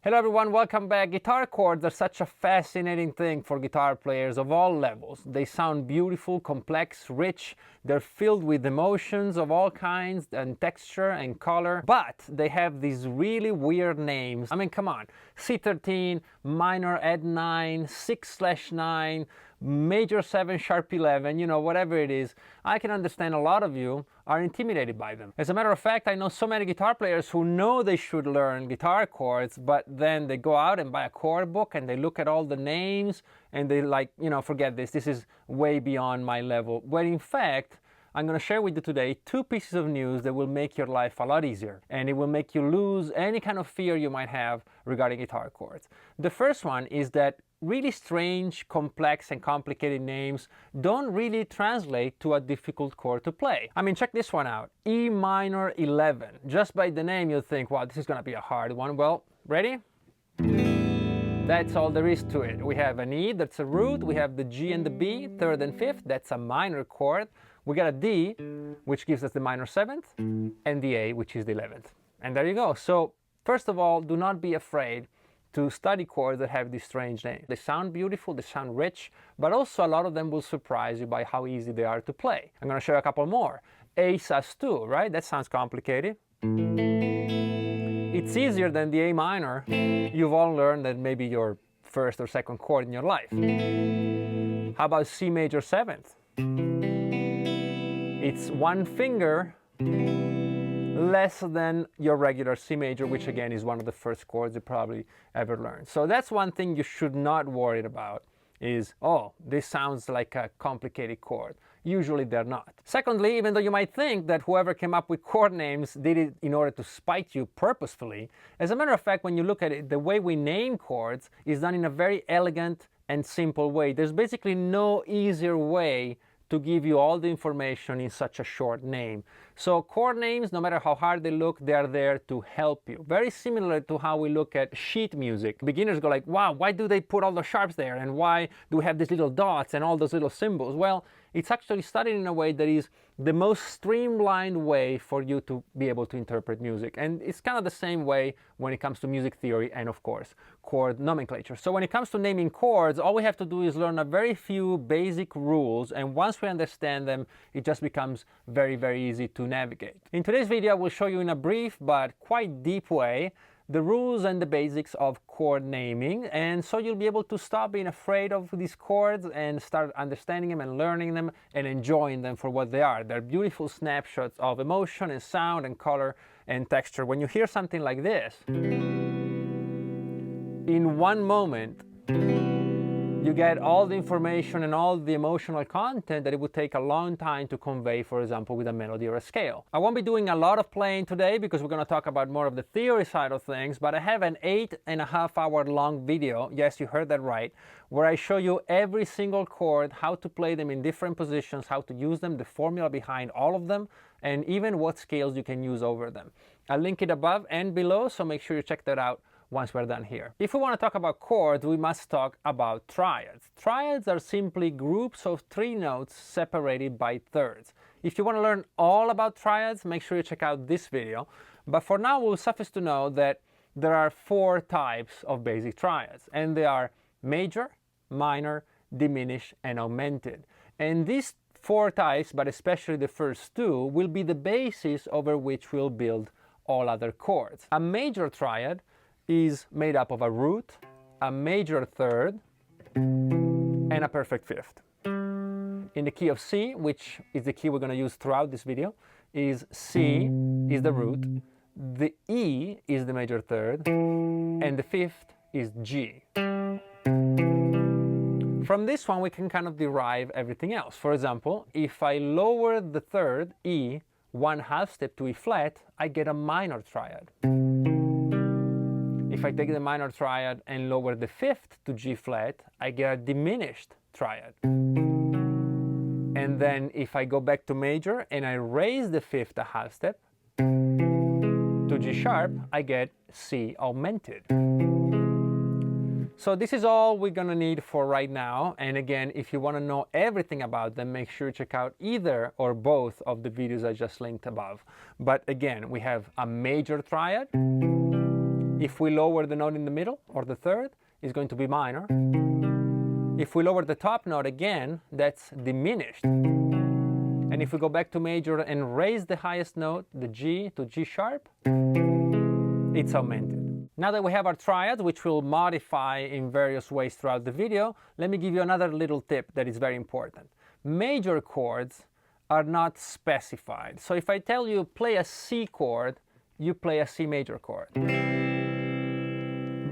Hello everyone, welcome back. Guitar chords are such a fascinating thing for guitar players of all levels. They sound beautiful, complex, rich. They're filled with emotions of all kinds and texture and color, but they have these really weird names. I mean, come on. C13, minor add 9, 6/9, major 7 sharp 11, you know, whatever it is. I can understand a lot of you are intimidated by them. As a matter of fact, I know so many guitar players who know they should learn guitar chords, but then they go out and buy a chord book and they look at all the names and they like, you know, forget this is way beyond my level. When in fact, I'm going to share with you today 2 pieces of news that will make your life a lot easier, and it will make you lose any kind of fear you might have regarding guitar chords. The first one is that really strange, complex, and complicated names don't really translate to a difficult chord to play. I mean, check this one out. E minor 11. Just by the name, you'll think, wow, this is going to be a hard one. Well, ready? That's all there is to it. We have an E, that's a root. We have the G and the B, 3rd and 5th. That's a minor chord. We got a D, which gives us the minor 7th, and the A, which is the 11th. And there you go. So, first of all, do not be afraid to study chords that have these strange names. They sound beautiful, they sound rich, but also a lot of them will surprise you by how easy they are to play. I'm going to show you a couple more. A sus2, right? That sounds complicated. It's easier than the A minor. You've all learned that maybe your first or second chord in your life. How about C major 7th? It's one finger less than your regular C major, which again is one of the first chords you probably ever learned. So that's one thing you should not worry about is, oh, this sounds like a complicated chord. Usually they're not. Secondly, even though you might think that whoever came up with chord names did it in order to spite you purposefully, as a matter of fact, when you look at it, the way we name chords is done in a very elegant and simple way. There's basically no easier way to give you all the information in such a short name. So chord names, no matter how hard they look, they are there to help you. Very similar to how we look at sheet music. Beginners go like, wow, why do they put all the sharps there? And why do we have these little dots and all those little symbols? Well, it's actually studied in a way that is the most streamlined way for you to be able to interpret music. And it's kind of the same way when it comes to music theory and, of course, chord nomenclature. So when it comes to naming chords, all we have to do is learn a very few basic rules, and once we understand them, it just becomes very, very easy to navigate. In today's video, I will show you in a brief but quite deep way the rules and the basics of chord naming, and so you'll be able to stop being afraid of these chords and start understanding them and learning them and enjoying them for what they are. They're beautiful snapshots of emotion and sound and color and texture. When you hear something like this, in one moment, you get all the information and all the emotional content that it would take a long time to convey, for example, with a melody or a scale. I won't be doing a lot of playing today because we're going to talk about more of the theory side of things, but I have an 8.5 hour long video, yes, you heard that right, where I show you every single chord, how to play them in different positions, how to use them, the formula behind all of them, and even what scales you can use over them. I'll link it above and below, so make sure you check that out once we're done here. If we want to talk about chords, we must talk about triads. Triads are simply groups of 3 notes separated by thirds. If you want to learn all about triads, make sure you check out this video. But for now, we'll suffice to know that there are 4 types of basic triads, and they are major, minor, diminished, and augmented. And these 4 types, but especially the first 2, will be the basis over which we'll build all other chords. A major triad is made up of a root, a major 3rd, and a perfect 5th. In the key of C, which is the key we're going to use throughout this video, is C is the root, the E is the major 3rd, and the 5th is G. From this one, we can kind of derive everything else. For example, if I lower the 3rd, E, 1/2 step to E flat, I get a minor triad. If I take the minor triad and lower the 5th to G flat, I get a diminished triad. And then if I go back to major and I raise the 5th 1/2 step to G sharp, I get C augmented. So this is all we're going to need for right now. And again, if you want to know everything about them, make sure you check out either or both of the videos I just linked above. But again, we have a major triad, If we lower the note in the middle, or the third, it's going to be minor. If we lower the top note again, that's diminished. And if we go back to major and raise the highest note, the G to G sharp, it's augmented. Now that we have our triads, which we'll modify in various ways throughout the video, let me give you another little tip that is very important. Major chords are not specified. So if I tell you play a C chord, you play a C major chord.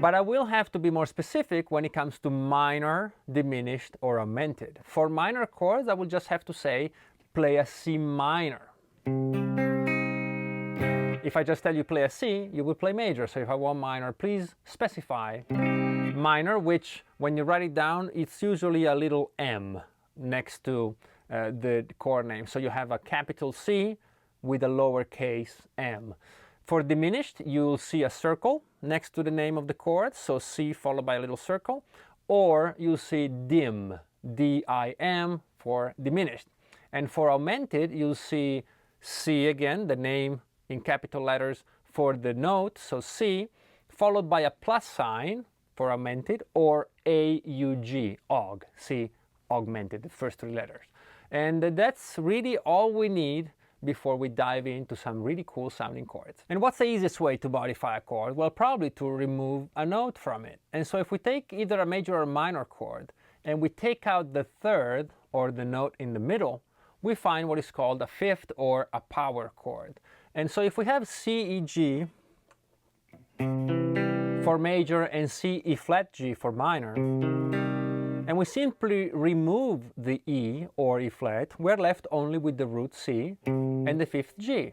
But I will have to be more specific when it comes to minor, diminished, or augmented. For minor chords, I will just have to say play a C minor. If I just tell you play a C, you will play major. So if I want minor, please specify minor, which when you write it down, it's usually a little M next to the chord name. So you have a capital C with a lowercase m. For diminished, you'll see a circle next to the name of the chord, so C followed by a little circle, or you'll see dim, D-I-M, for diminished. And for augmented, you'll see C again, the name in capital letters for the note, so C, followed by a plus sign for augmented, or A-U-G, aug, C, augmented, the first three letters. And that's really all we need before we dive into some really cool sounding chords. And what's the easiest way to modify a chord? Well, probably to remove a note from it. And so if we take either a major or minor chord and we take out the third or the note in the middle, we find what is called a fifth or a power chord. And so if we have C, E, G for major and C, E flat, G for minor, and we simply remove the E or E flat, we're left only with the root C and the fifth G,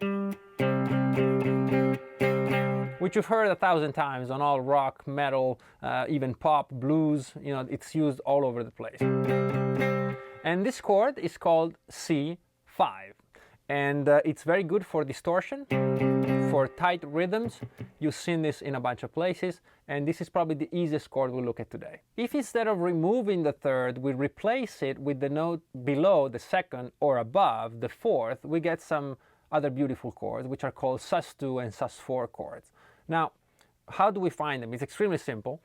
which you've heard 1,000 times on all rock, metal, even pop, blues. You know, it's used all over the place. And this chord is called C5. And it's very good for distortion, for tight rhythms. You've seen this in a bunch of places, and this is probably the easiest chord we'll look at today. If instead of removing the third, we replace it with the note below the second or above the fourth, we get some other beautiful chords, which are called sus2 and sus4 chords. Now, how do we find them? It's extremely simple.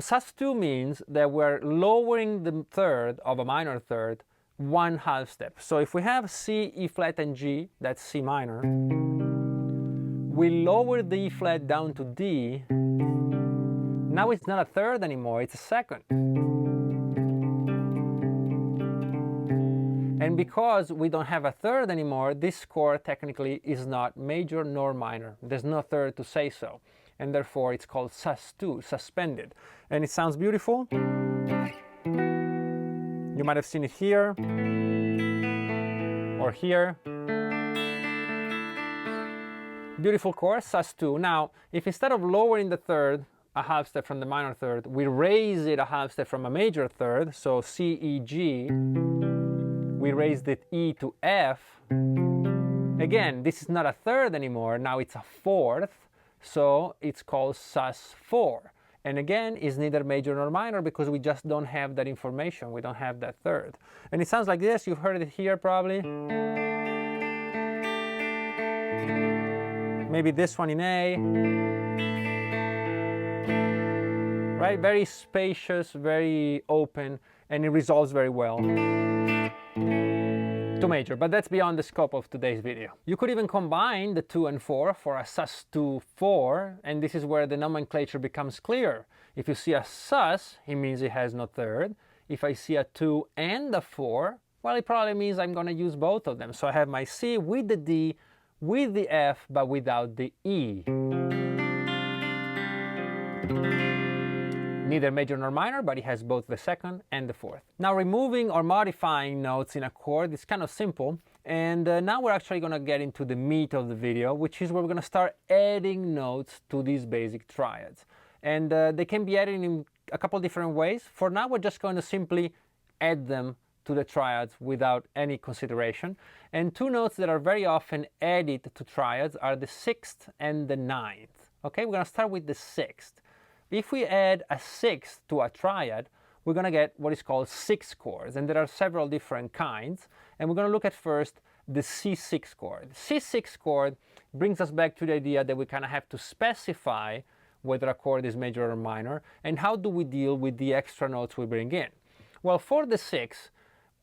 sus2 means that we're lowering the third of a minor third one half step. So if we have C, E flat, and G, that's C minor, we lower the E flat down to D. Now it's not a third anymore, it's a second. And because we don't have a third anymore, this chord technically is not major nor minor. There's no third to say so. And therefore it's called sus2, suspended. And it sounds beautiful. You might have seen it here, or here. Beautiful chord, sus2. Now, if instead of lowering the third a half step from the minor third, we raise it a half step from a major third, so C, E, G, we raised it E to F. Again, this is not a third anymore, now it's a fourth, so it's called sus4. And again, is neither major nor minor because we just don't have that information. We don't have that third. And it sounds like this. You've heard it here probably. Maybe this one in A. Right? Very spacious, very open, and it resolves very well to major, but that's beyond the scope of today's video. You could even combine the 2 and 4 for a sus2 4, and this is where the nomenclature becomes clear. If you see a sus, it means it has no third. If I see a 2 and a 4, well, it probably means I'm going to use both of them. So I have my C with the D, with the F, but without the E. Neither major nor minor, but it has both the second and the fourth. Now, removing or modifying notes in a chord is kind of simple, and now we're actually going to get into the meat of the video, which is where we're going to start adding notes to these basic triads. And they can be added in a couple different ways. For now, we're just going to simply add them to the triads without any consideration. And two notes that are very often added to triads are the 6th and the 9th. Okay, we're going to start with the 6th. If we add a 6th to a triad, we're going to get what is called 6 chords, and there are several different kinds. And we're going to look at first the C6 chord. C6 chord brings us back to the idea that we kind of have to specify whether a chord is major or minor, and how do we deal with the extra notes we bring in. Well, for the sixth,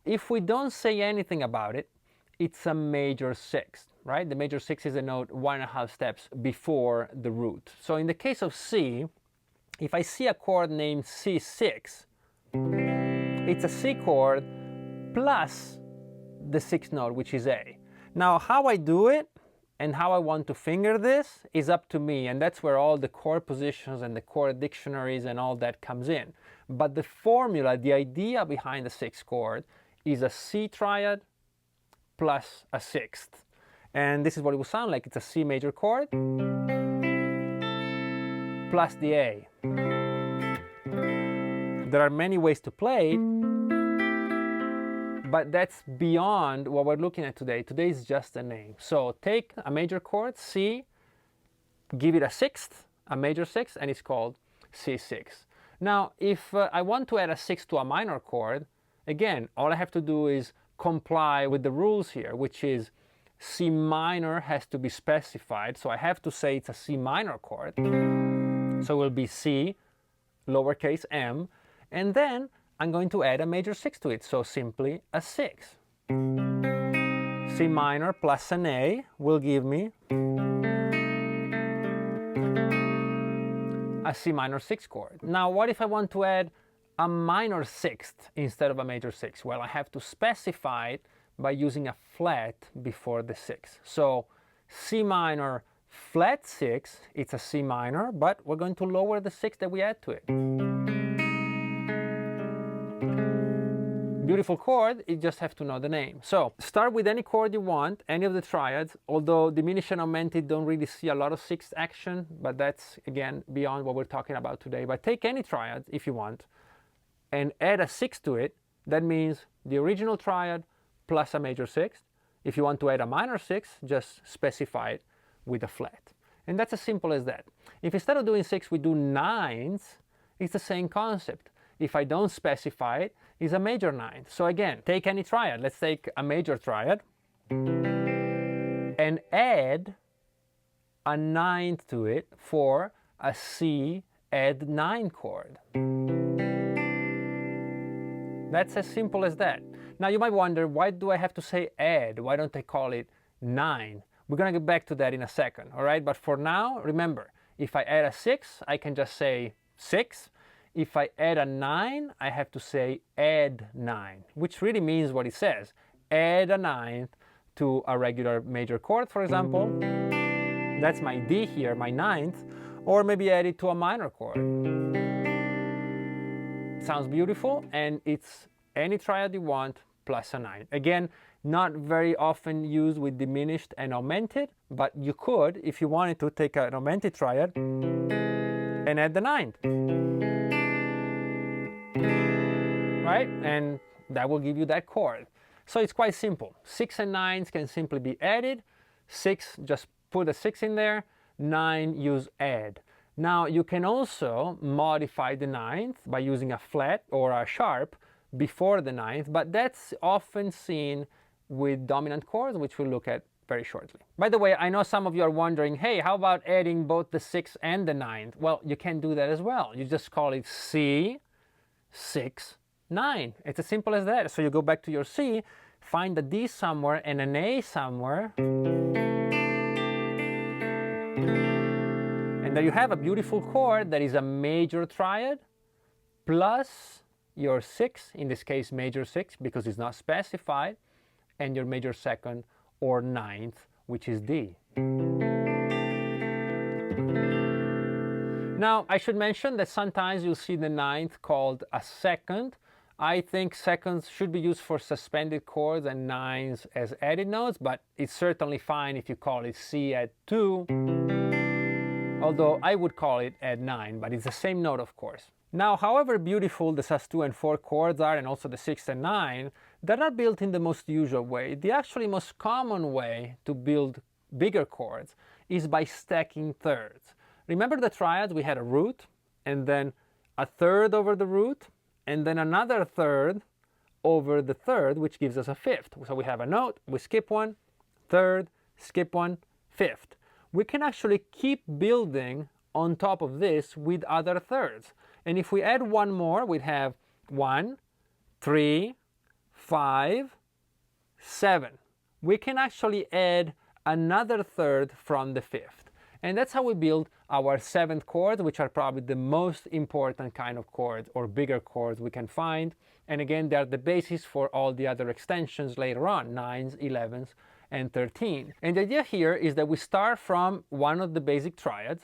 if we don't say anything about it, it's a major sixth, right? The major sixth is a note 1.5 steps before the root. So in the case of C, if I see a chord named C6, it's a C chord plus the sixth note, which is A. Now, how I do it and how I want to finger this is up to me, and that's where all the chord positions and the chord dictionaries and all that comes in. But the formula, the idea behind the sixth chord is a C triad plus a sixth. And this is what it will sound like. It's a C major chord plus the A. There are many ways to play it, but that's beyond what we're looking at today. Today is just a name. So take a major chord, C, give it a sixth, a major sixth, and it's called C6. Now, if I want to add a sixth to a minor chord, again, all I have to do is comply with the rules here, which is C minor has to be specified. So I have to say it's a C minor chord. So it will be C, lowercase m, and then I'm going to add a major sixth to it, so simply a sixth. C minor plus an A will give me a C minor sixth chord. Now, what if I want to add a minor sixth instead of a major sixth? Well, I have to specify it by using a flat before the sixth. So C minor flat sixth, it's a C minor, but we're going to lower the sixth that we add to it. Beautiful chord, you just have to know the name. So start with any chord you want, any of the triads, although diminished and augmented don't really see a lot of sixth action, but that's again beyond what we're talking about today. But take any triad if you want and add a sixth to it. That means the original triad plus a major sixth. If you want to add a minor sixth, just specify it with a flat. And that's as simple as that. If instead of doing sixths we do nines, it's the same concept. If I don't specify it, it's a major ninth. So again, take any triad. Let's take a major triad and add a ninth to it for a C add 9 chord. That's as simple as that. Now you might wonder, why do I have to say add? Why don't I call it 9? We're going to get back to that in a second, all right? But for now, remember, if I add a 6, I can just say 6. If I add a 9, I have to say add 9, which really means what it says. Add a ninth to a regular major chord, for example. That's my D here, my ninth. Or maybe add it to a minor chord. Sounds beautiful, and it's any triad you want plus a 9. Again, not very often used with diminished and augmented, but you could, if you wanted to, take an augmented triad and add the ninth. Right? And that will give you that chord. So it's quite simple. 6 and 9s can simply be added. 6, just put a 6 in there. 9, use add. Now you can also modify the ninth by using a flat or a sharp before the ninth, but that's often seen with dominant chords, which we'll look at very shortly. By the way, I know some of you are wondering, hey, how about adding both the 6 and the 9th? Well, you can do that as well. You just call it C, 6, 9. It's as simple as that. So you go back to your C, find a D somewhere and an A somewhere, and there you have a beautiful chord that is a major triad plus your 6, in this case major 6 because it's not specified, and your major second or 9th, which is D. Now, I should mention that sometimes you'll see the 9th called a second. I think seconds should be used for suspended chords and 9s as added notes, but it's certainly fine if you call it C add 2, although I would call it add 9, but it's the same note, of course. Now, however beautiful the sus2 and 4 chords are, and also the 6 and 9, they're not built in the most usual way. The actually most common way to build bigger chords is by stacking thirds. Remember the triads? We had a root, and then a third over the root, and then another third over the third, which gives us a fifth. So we have a note, we skip one, third, skip one, fifth. We can actually keep building on top of this with other thirds. And if we add one more, we'd have 1, 3, 5, 7. We can actually add another third from the fifth. And that's how we build our seventh chords, which are probably the most important kind of chords or bigger chords we can find. And again, they're the basis for all the other extensions later on, 9s, 11s, and 13. And the idea here is that we start from one of the basic triads,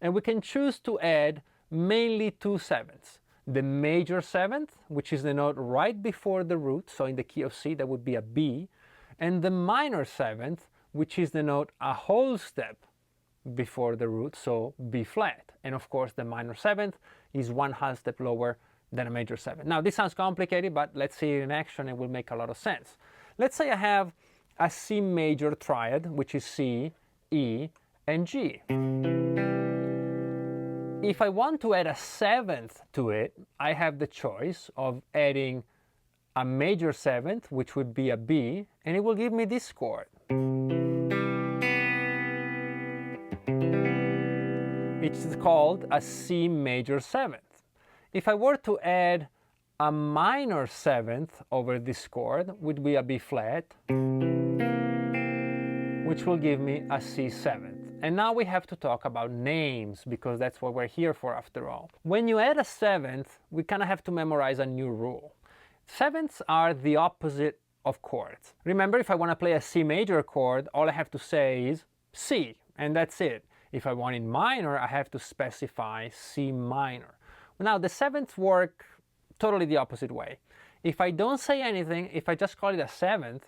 and we can choose to add mainly two sevenths. The major seventh, which is the note right before the root, so in the key of C, that would be a B, and the minor seventh, which is the note a whole step before the root, so B flat. And of course, the minor seventh is 1/2 step lower than a major seventh. Now, this sounds complicated, but let's see it in action. It will make a lot of sense. Let's say I have a C major triad, which is C, E, and G. If I want to add a seventh to it, I have the choice of adding a major seventh, which would be a B, and it will give me this chord. It's called a C major seventh. If I were to add a minor seventh over this chord, would be a B flat, which will give me a C seventh. And now we have to talk about names, because that's what we're here for after all. When you add a seventh, we kind of have to memorize a new rule. Sevenths are the opposite of chords. Remember, if I want to play a C major chord, all I have to say is C, and that's it. If I want it minor, I have to specify C minor. Now, the sevenths work totally the opposite way. If I don't say anything, if I just call it a seventh,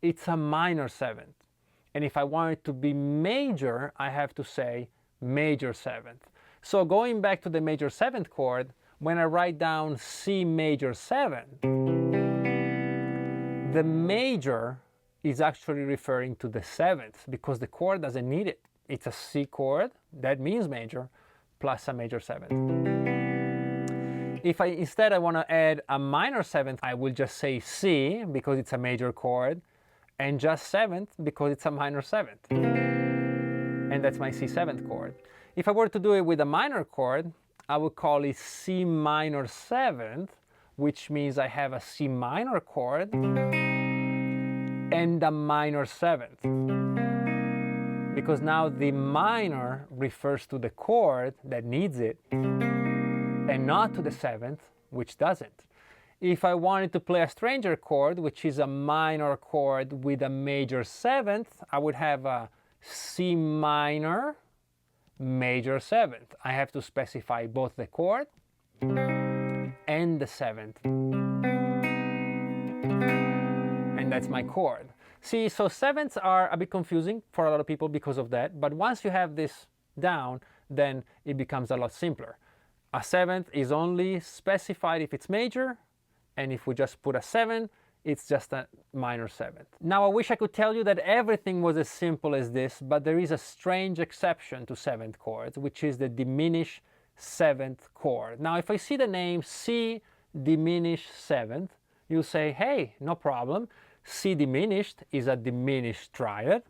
it's a minor seventh. And if I want it to be major, I have to say major seventh. So going back to the major seventh chord, when I write down C major 7, the major is actually referring to the seventh, because the chord doesn't need it. It's a C chord, that means major, plus a major seventh. If instead I want to add a minor seventh, I will just say C, because it's a major chord, and just seventh, because it's a minor seventh. And that's my C seventh chord. If I were to do it with a minor chord, I would call it C minor seventh, which means I have a C minor chord and a minor seventh. Because now the minor refers to the chord that needs it, and not to the seventh, which doesn't. If I wanted to play a stranger chord, which is a minor chord with a major seventh, I would have a C minor major seventh. I have to specify both the chord and the seventh. And that's my chord. See, so sevenths are a bit confusing for a lot of people because of that, but once you have this down, then it becomes a lot simpler. A seventh is only specified if it's major, and if we just put a 7, it's just a minor seventh. Now, I wish I could tell you that everything was as simple as this, but there is a strange exception to seventh chords, which is the diminished seventh chord. Now, if I see the name C diminished seventh, you'll say, hey, no problem. C diminished is a diminished triad.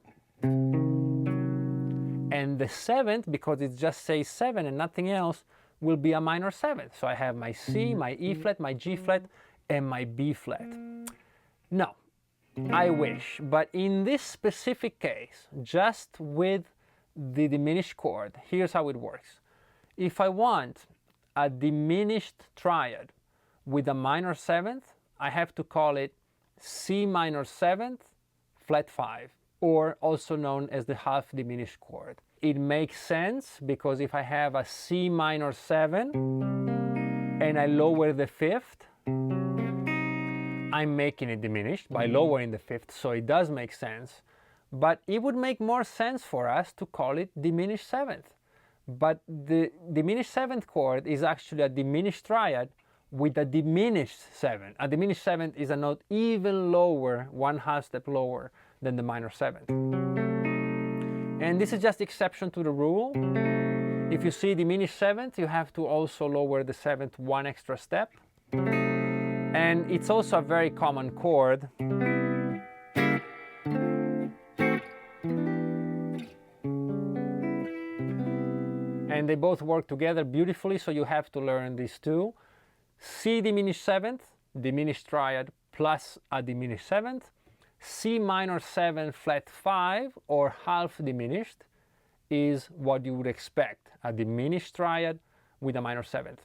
And the seventh, because it just says 7 and nothing else, will be a minor seventh. So I have my C, my E flat, my G flat, and my B flat. No, I wish, but in this specific case, just with the diminished chord, here's how it works. If I want a diminished triad with a minor seventh, I have to call it C minor seventh flat 5, or also known as the half diminished chord. It makes sense because if I have a C minor 7 and I lower the fifth, I'm making it diminished by lowering the fifth, so it does make sense. But it would make more sense for us to call it diminished seventh. But the diminished seventh chord is actually a diminished triad with a diminished 7. A diminished seventh is a note even lower, 1/2 step lower than the minor seventh. And this is just the exception to the rule. If you see diminished seventh, you have to also lower the seventh 1 extra step. And it's also a very common chord. And they both work together beautifully, so you have to learn these two. C diminished seventh, diminished triad plus a diminished seventh. C minor 7 flat 5 or half diminished is what you would expect, a diminished triad with a minor seventh.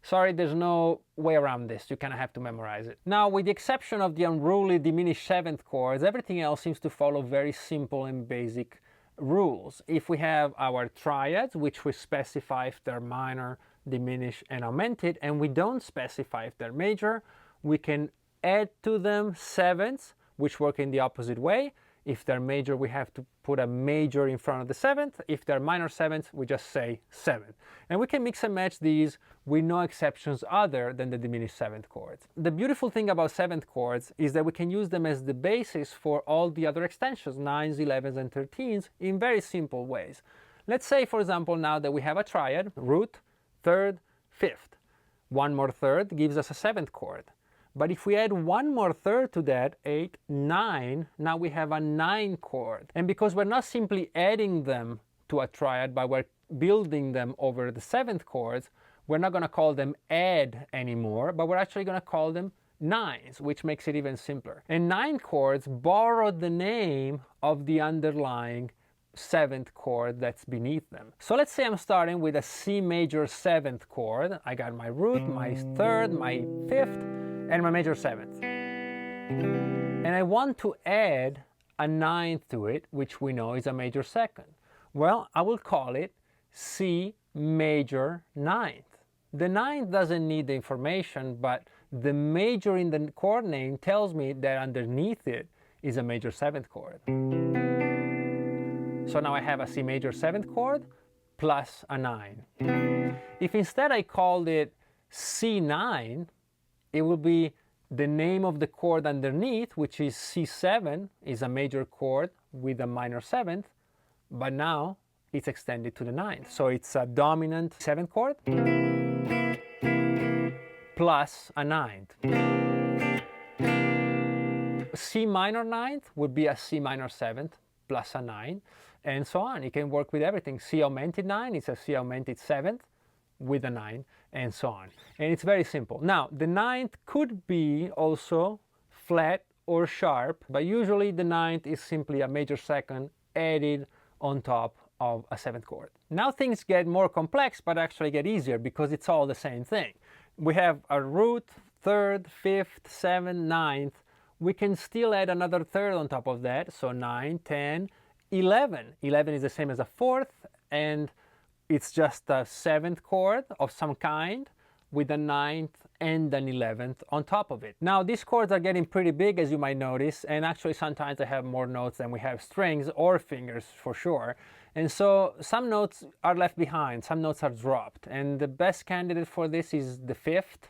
Sorry, there's no way around this. You kind of have to memorize it. Now, with the exception of the unruly diminished seventh chords, everything else seems to follow very simple and basic rules. If we have our triads, which we specify if they're minor, diminished, and augmented, and we don't specify if they're major, we can add to them sevenths, which work in the opposite way. If they're major, we have to put a major in front of the seventh. If they're minor sevenths, we just say seventh. And we can mix and match these with no exceptions other than the diminished seventh chords. The beautiful thing about seventh chords is that we can use them as the basis for all the other extensions, 9s, 11s, and 13s, in very simple ways. Let's say, for example, now that we have a triad, root, third, fifth. One more third gives us a seventh chord. But if we add one more third to that, 8, 9, now we have a 9 chord. And because we're not simply adding them to a triad, but we're building them over the seventh chords, we're not going to call them add anymore, but we're actually going to call them nines, which makes it even simpler. And 9 chords borrowed the name of the underlying seventh chord that's beneath them. So let's say I'm starting with a C major seventh chord. I got my root, my third, my fifth, and my major seventh. And I want to add a ninth to it, which we know is a major second. Well, I will call it C major ninth. The ninth doesn't need the information, but the major in the chord name tells me that underneath it is a major seventh chord. So now I have a C major seventh chord plus a 9. If instead I called it C9, it will be the name of the chord underneath, which is C7, is a major chord with a minor seventh, but now it's extended to the ninth. So it's a dominant seventh chord plus a ninth. C minor ninth would be a C minor seventh plus a 9, and so on. You can work with everything. C augmented 9 is a C augmented seventh with a 9, and so on. And it's very simple. Now, the ninth could be also flat or sharp, but usually the ninth is simply a major second added on top of a seventh chord. Now things get more complex, but actually get easier because it's all the same thing. We have a root, third, fifth, seventh, ninth. We can still add another third on top of that, so 9, 10, 11. 11 is the same as a fourth, and it's just a seventh chord of some kind with a ninth and an 11th on top of it. Now these chords are getting pretty big, as you might notice, and actually sometimes they have more notes than we have strings or fingers for sure. And so some notes are left behind, some notes are dropped, and the best candidate for this is the fifth.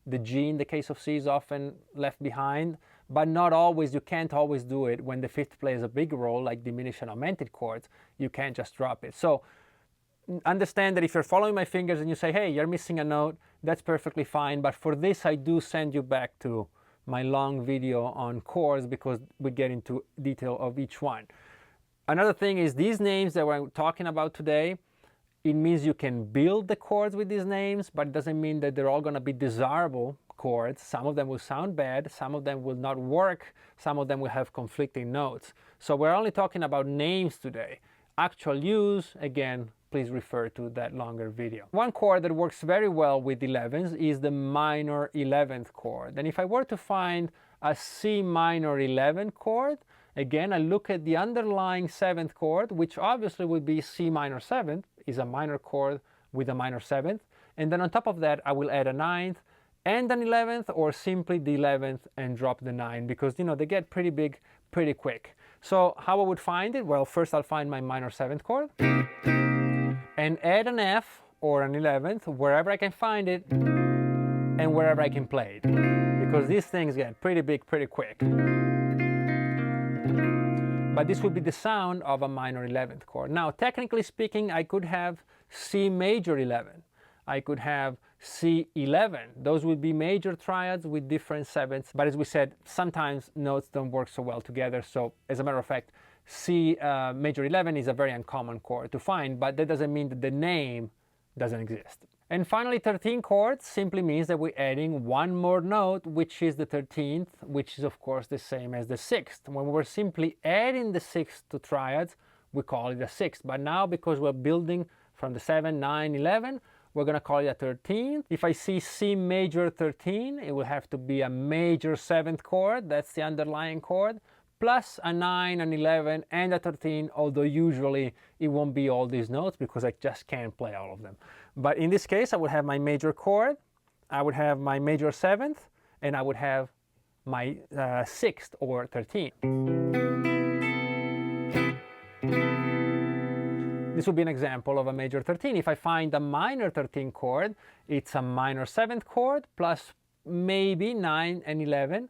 The G in the case of C is often left behind, but not always. You can't always do it. When the fifth plays a big role, like diminished and augmented chords, you can't just drop it. So understand that if you're following my fingers and you say, hey, you're missing a note, that's perfectly fine. But for this, I do send you back to my long video on chords because we get into detail of each one. Another thing is these names that we're talking about today, it means you can build the chords with these names, but it doesn't mean that they're all going to be desirable chords. Some of them will sound bad, some of them will not work, some of them will have conflicting notes. So we're only talking about names today. Actual use, again, please refer to that longer video. One chord that works very well with 11s is the minor 11th chord. And if I were to find a C minor 11 chord, again, I look at the underlying 7th chord, which obviously would be C minor 7th, is a minor chord with a minor 7th. And then on top of that, I will add a 9th and an 11th, or simply the 11th and drop the 9, because, you know, they get pretty big pretty quick. So how I would find it? Well, first I'll find my minor 7th chord and add an F or an 11th wherever I can find it and wherever I can play it, because these things get pretty big pretty quick. But this would be the sound of a minor 11th chord. Now, technically speaking, I could have C major 11. I could have C11. Those would be major triads with different sevenths. But as we said, sometimes notes don't work so well together. So as a matter of fact, C major 11 is a very uncommon chord to find, but that doesn't mean that the name doesn't exist. And finally, 13 chords simply means that we're adding one more note, which is the 13th, which is of course the same as the 6th. When we're simply adding the 6th to triads, we call it a 6th. But now, because we're building from the 7, 9, 11, we're going to call it a 13th. If I see C major 13, it will have to be a major 7th chord. That's the underlying chord, plus a 9, an 11, and a 13, although usually it won't be all these notes because I just can't play all of them. But in this case, I would have my major chord, I would have my major 7th, and I would have my 6th or 13th. This would be an example of a major 13. If I find a minor 13 chord, it's a minor 7th chord plus maybe 9 and 11,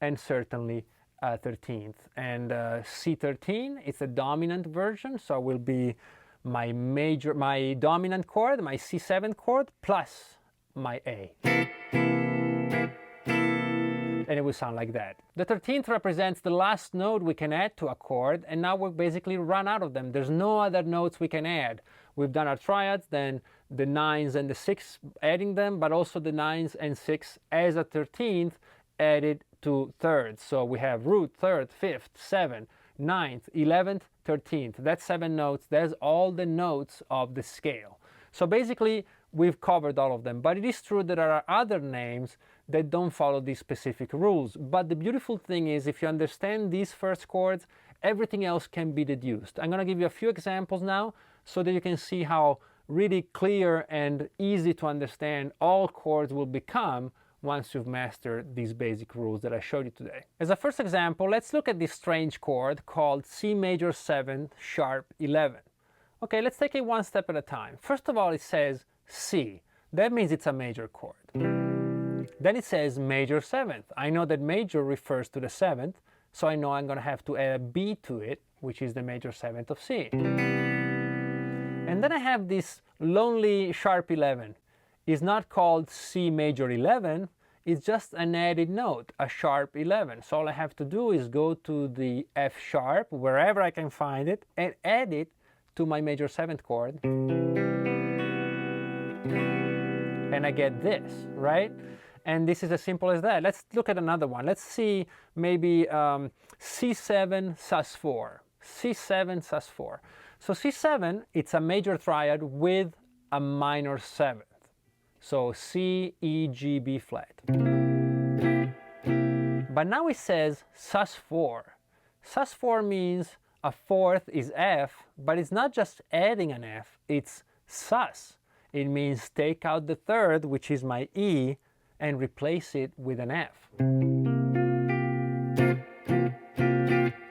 and certainly 13th. And C13, it's a dominant version, so it will be my dominant chord, my C7 chord, plus my A. And it will sound like that. The 13th represents the last note we can add to a chord, and now we're basically run out of them. There's no other notes we can add. We've done our triads, then the 9s and the 6, adding them, but also the 9s and 6 as a 13th added to thirds. So we have root, 3rd, 5th, 7th, 9th, 11th, 13th. That's 7 notes. There's all the notes of the scale. So basically, we've covered all of them. But it is true that there are other names that don't follow these specific rules. But the beautiful thing is, if you understand these first chords, everything else can be deduced. I'm going to give you a few examples now so that you can see how really clear and easy to understand all chords will become once you've mastered these basic rules that I showed you today. As a first example, let's look at this strange chord called C major 7 sharp 11. Okay, let's take it one step at a time. First of all, it says C. That means it's a major chord. Then it says major 7th. I know that major refers to the 7th, so I know I'm going to have to add a B to it, which is the major 7th of C. And then I have this lonely sharp 11. It's not called C major 11, it's just an added note, a sharp 11. So all I have to do is go to the F sharp, wherever I can find it, and add it to my major 7th chord. And I get this, right? And this is as simple as that. Let's look at another one. Let's see maybe C7 sus4. C7 sus4. So C7, it's a major triad with a minor 7th. So C, E, G, B flat. But now it says sus4. Sus4 means a 4th is F, but it's not just adding an F, it's sus. It means take out the 3rd, which is my E, and replace it with an F.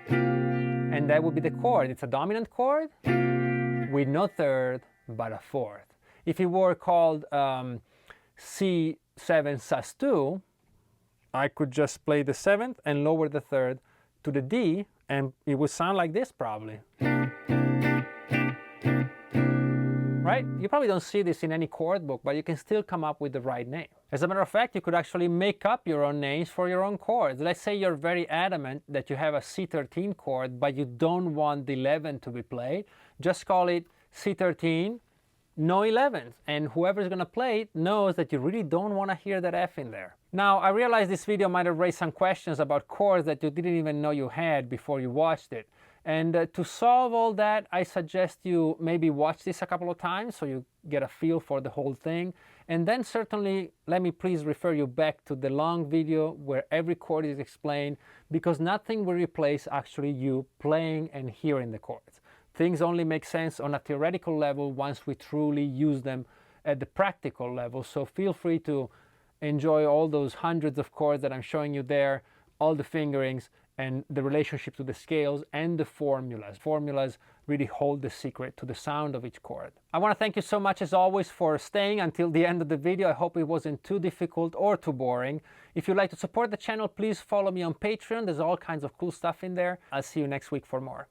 And that would be the chord. It's a dominant chord with no 3rd, but a 4th. If it were called C7 sus2, I could just play the 7th and lower the 3rd to the D, and it would sound like this probably. Right? You probably don't see this in any chord book, but you can still come up with the right name. As a matter of fact, you could actually make up your own names for your own chords. Let's say you're very adamant that you have a C13 chord, but you don't want the 11 to be played. Just call it C13, no 11s, and whoever's going to play it knows that you really don't want to hear that F in there. Now, I realize this video might have raised some questions about chords that you didn't even know you had before you watched it. And to solve all that, I suggest you maybe watch this a couple of times so you get a feel for the whole thing. And then certainly, let me please refer you back to the long video where every chord is explained, because nothing will replace actually you playing and hearing the chords. Things only make sense on a theoretical level once we truly use them at the practical level. So feel free to enjoy all those hundreds of chords that I'm showing you there, all the fingerings, and the relationship to the scales and the formulas. Formulas really hold the secret to the sound of each chord. I want to thank you so much as always for staying until the end of the video. I hope it wasn't too difficult or too boring. If you'd like to support the channel, please follow me on Patreon. There's all kinds of cool stuff in there. I'll see you next week for more.